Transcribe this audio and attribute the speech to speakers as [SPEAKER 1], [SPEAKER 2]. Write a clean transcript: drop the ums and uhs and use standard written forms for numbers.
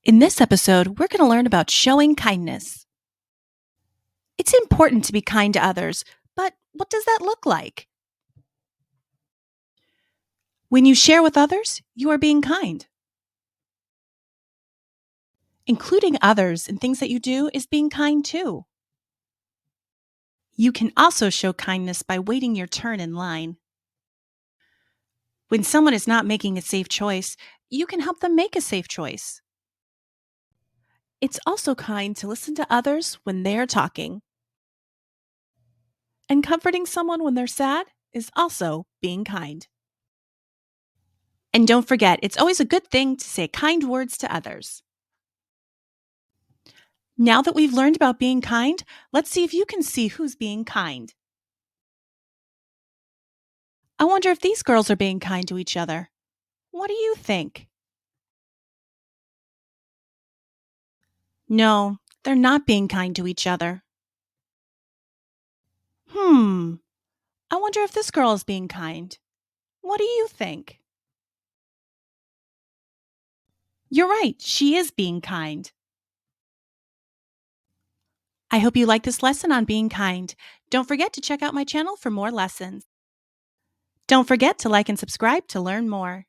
[SPEAKER 1] In this episode, we're going to learn about showing kindness. It's important to be kind to others, but what does that look like? When you share with others, you are being kind. Including others in things that you do is being kind too. You can also show kindness by waiting your turn in line. When someone is not making a safe choice, you can help them make a safe choice. It's also kind to listen to others when they're talking. And comforting someone when they're sad is also being kind. And don't forget, it's always a good thing to say kind words to others. Now that we've learned about being kind, let's see if you can see who's being kind. I wonder if these girls are being kind to each other. What do you think? No, they're not being kind to each other. Hmm, I wonder if this girl is being kind. What do you think? You're right, she is being kind. I hope you like this lesson on being kind. Don't forget to check out my channel for more lessons. Don't forget to like and subscribe to learn more.